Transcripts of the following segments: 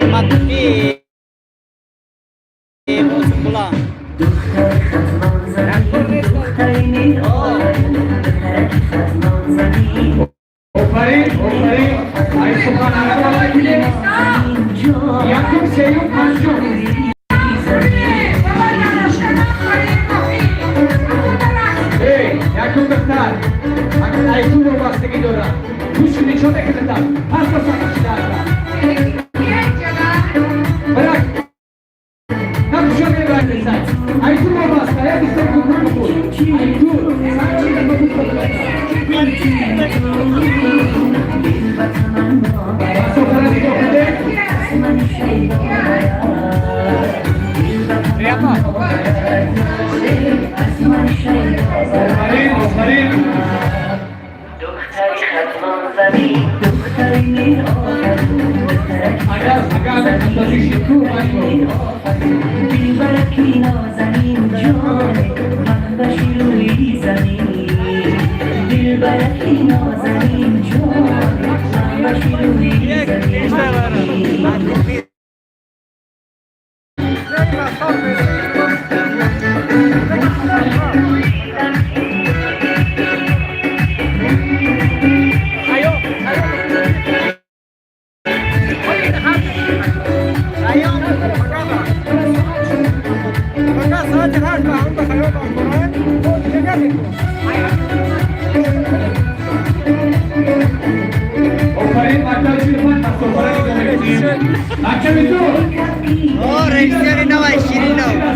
مدتی بازم بلا Ay sokan arabalar bile yakın seyyum kaçıyor. Hey, yakın doktor. Akıl ayıklı mı bastı gidiyorlar. Bu şimdi çok ekledim. Hasta sakatçılarla. Bırak. Nasıl şöyle verdin sen? Ayıklı mı bastı? Ya biz de kukur mu bu? Ayıklı. Sen şimdi kukur mu? Oh, reaksioni nawa şirin nawa.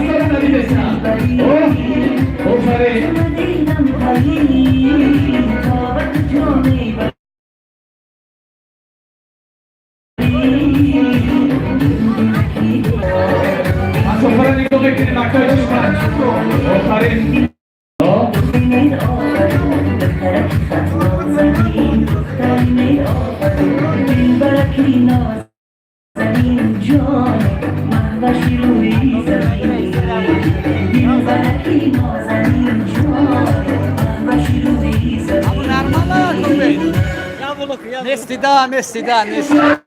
Nestida, nestida, nestida.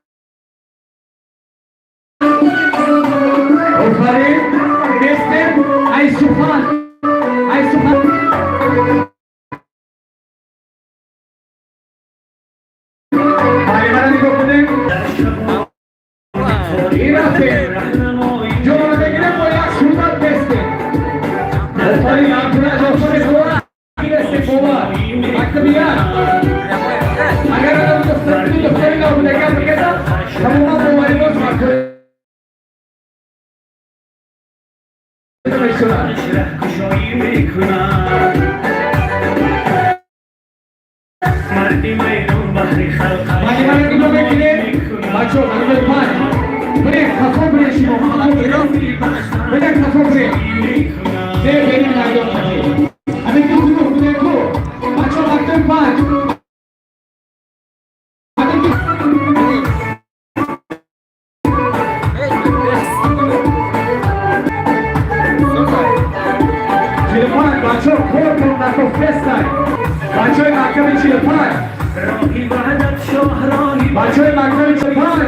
Ofarin, Nestem, Aysuhan, Aysuhan. Bagaimana nih Kopudeng? Irafe, Jono Begine Moyak Sultan Nestem. Ofarin, Abdullah Ofarin Bola, Nestem Bola, Aktabiyan. Agar ada untuk Ofarin kalau mereka berkata, kamu mau Ofarin bos makanya. Bagaimana kita begini? Baca, ambil pan. Beri, kakak beri semua. Beri, kakak beri. Saya beri lagi lagi. Ambil tu, beri tu. Baca, ambil pan. Cilepan, baca, korban nak festa. Baca, makam cilepan. Baca, makam cilepan.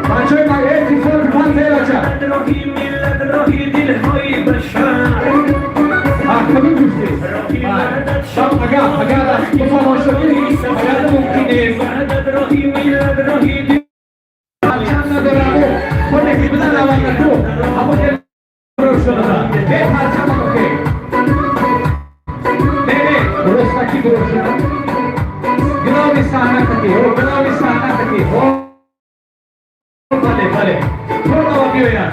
Baca, makam cilepan teraca. Ah, tabii ki. Tam agak kafa başlıyor. Agak mümkün değil. Akşamda beraber kone gibiden alanlar bu. Ama gel broşurda. Ve parçama okey. Ne? Burası broşurda. Günah bir sahne taki. O günah bir sahne taki. O. Vale. Burada bakıyor ya.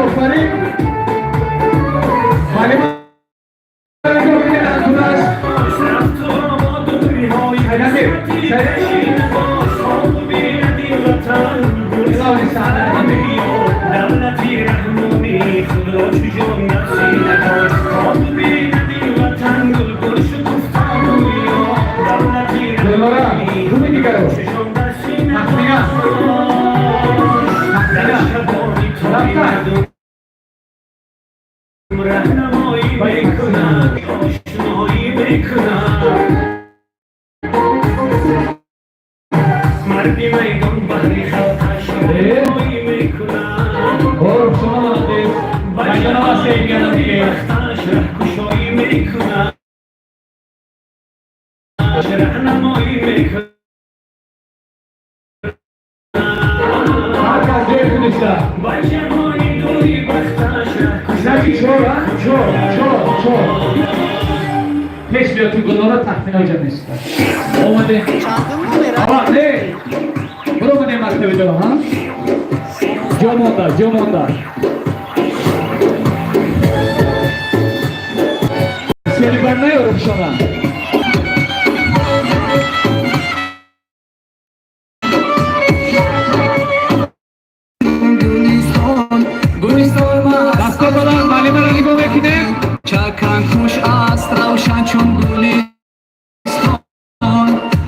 Ofarin. Vale. Allora, خب شما مجانا واسه میگم دیگه مرکز جای خودشتر نکی چور پیش بیا تو گلارا تخمین های جمع نیستن اومده آقا نه برو منه مرتبه جا ها جو مونده سیلی بر نیارم شما دستا بلند معلمه را نگاه بکنیم چکن خوش است روشن چون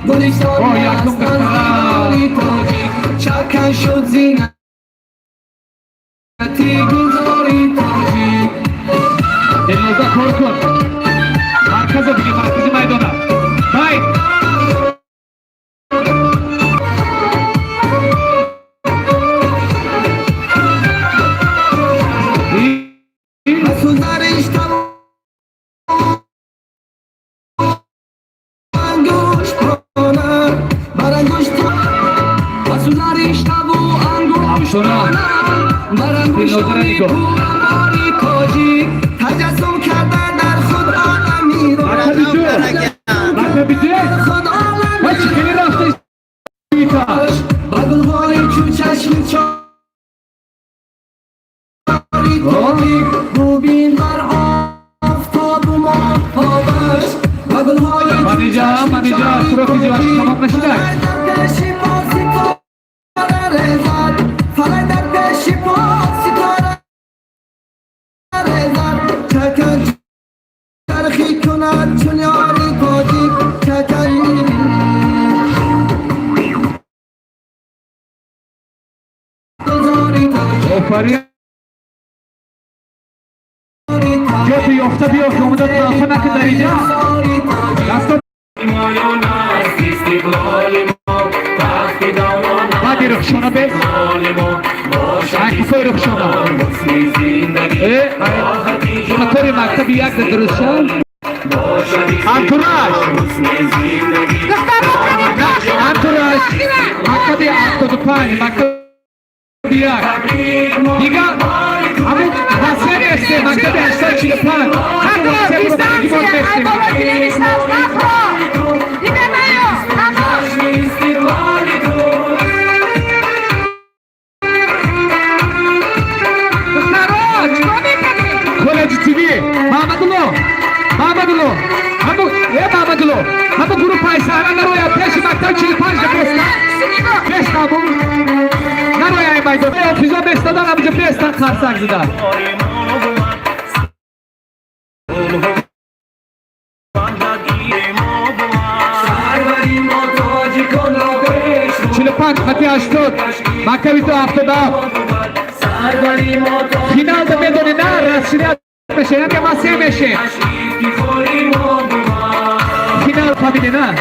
گلیستان است قراری تاجیک چکن شد زینتی گلزاری تاجیک دلنازه کار کن مرکز دیگه مرکز میدانه باید تجسم کردن در خود عالمی رو با گلهای چون چشم چاری تاریک روبین بر آفتاب و ماهتابش با گلهای منیجا تروفی جواشی تمام نشده ترخی کند چون یاری تاجیک چکری آفرین جو تو یافته بیافت اومده تنافه نکن در اینجا دستا بعدی رخشانه بز عکسای رخشانه خطور مکتب یک در درست شد انتوراش مکتب 75 مکتب یک دیگه همون واسه نیسته مکتب 845 همه گروه پای سهران نرویا پیش مکتب 45 بستا نرویا این بایدو فیزا بستا دارم اینجا بستا خرسک زدن چیل پنج خطی هشتاد مکتبی تو هفتاد فینال دا میدونی نه رسیدت بشه نمیه مسیح بشه فینال فهمیده نه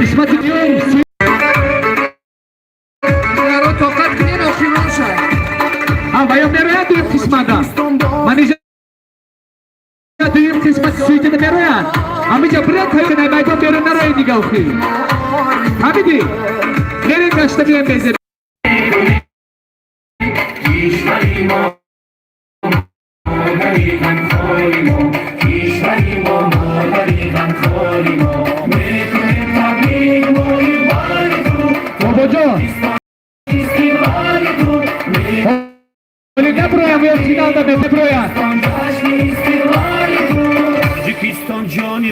قسمت دیون باید میروید دویم قسمت دا من اینجا دویم قسمت سویت دا میروید همینجا برد هایی کنه باید میرو نروید دیگه اوخی همیدی میرین گشته بیایم بیزه بابا جان ولی نبرویم یا فینال دا نبرویم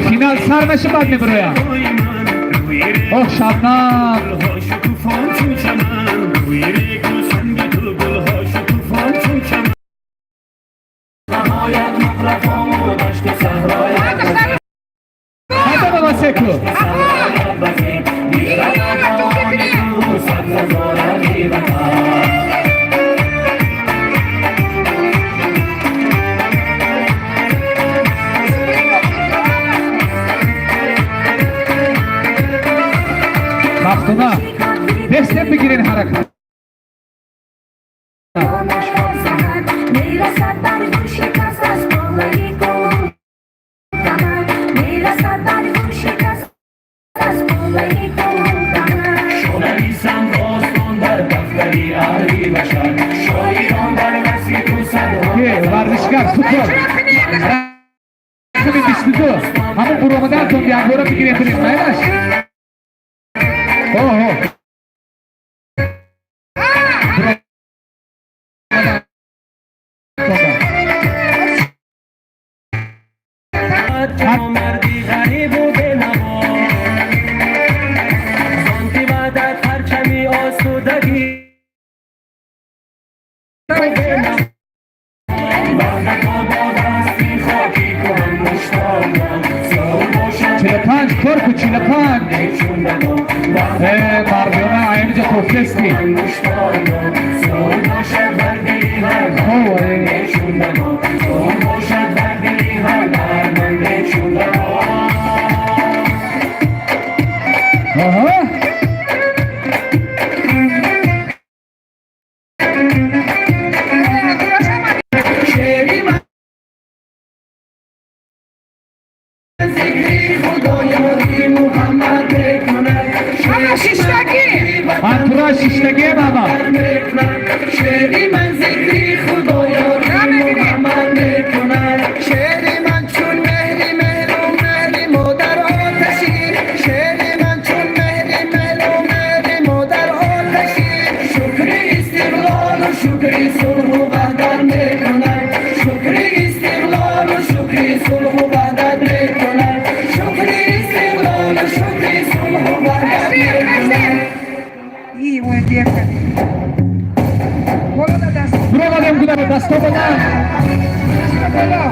فینال سر نشه بعد نبرویم اوه شبنم هذا بابا سيكو که ورزشگر فوتبال رقم 22 همون برومدن تون یک بارا بگیریم بریم نیمش اوه مردی غریب و بنوا زانتی بعد پرچمی آسودگی پنج کرکو 45 مردمه اینجا توفیستی انتراش شیشتگی بابا شعری من ذکری خدایا محمد میکنن شعری من چون مهری مهر و مهری مادر آتشی شعری من چون مهری مهر و مهری مادر آتشی شکری استقلال و شکری صلح و وحدت میکنن شکری استقلال و شکری صلح و وحدت میکنن شکری استقلال و شکری صلح و وحدت میکنن برو آدم گودم دستا بدن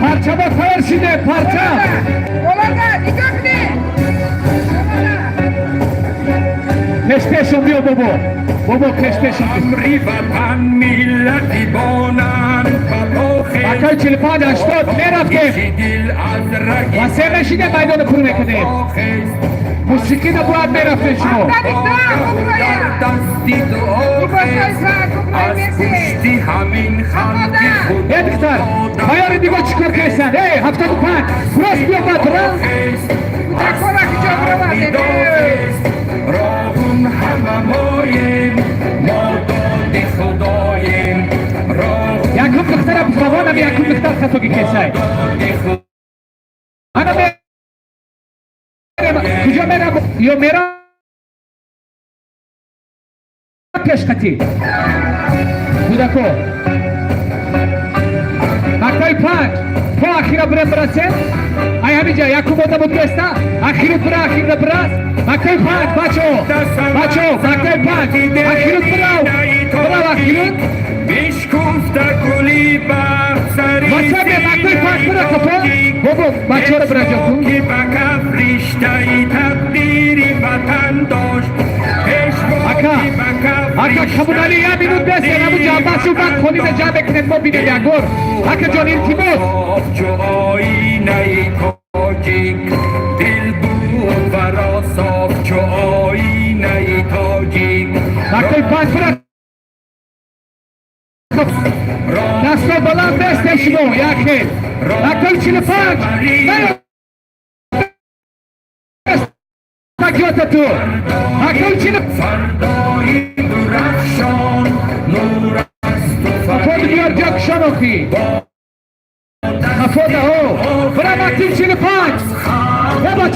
پرچه با خیر شده پرچه پیش پیشم بیا بابا پیش پیشم امری وطن ملتی بانن اکای 45 80 میرفتیم دل از رگ واسه نشیده میدان پر میکنیم موسیقی رو باید میرفتیم شما دستی دعا از پشتی همین خلقی خود یه دکتر خیاری دیگه چکر کشن 75 راست بیا بطرم راهون همه مایم ما داد خدایم یکم دختر بخوانم یکم دختر خطوگی کشن انا کجا میرم یا میرم کشکتی بودکو مکتای 5 تو اخیرا برسه ای همینجا یکم بوده بود بسته اخیرو برا اخیر برس مکتای 5 بچو مکتای 5 اخیرو برا اخیرو بیشکفته گلی بر سری بچه بیا مکتای 5 برا کپا بابا بچه رو برا جا کن که بکف رشته تقدیری وطن داشت اکا کمونالی یه مینوت بسه نمو جنبه بعد خونیم جمع کنید ما بینه یکور اکا جان این تیموت جو آینه تاجیک دل بود ورا صاف جو آینه تاجیک مکتای 5 برا دستا بلند بسته شما یکی مکتای 45 مکیات تو مکتای 45 فردای درخشان نور است و خود بیار جاکشان اخی خفاده ها برا مکتای 45 بابا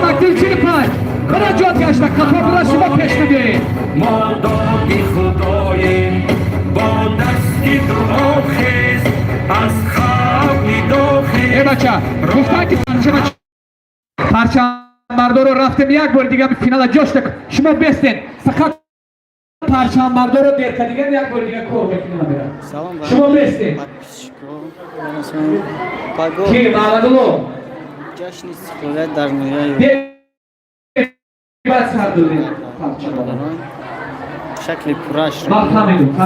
مکتای 45 برا جات گشته خفا برا شما پیش نبیارید ما دادی خدایم با دستی دعا خیز از خوابی داخل ای بچه گفتن که پرچه مردا رو رفتیم یک بار دیگه به فینال جاش شما بستین فقط پرچه مردا رو دیر که دیگه یک بار دیگه کور به فینال میرن شما بستین کی محمدالله جشن استقلال در نیای بس هر دو دین شکل پرش ما فهمیدم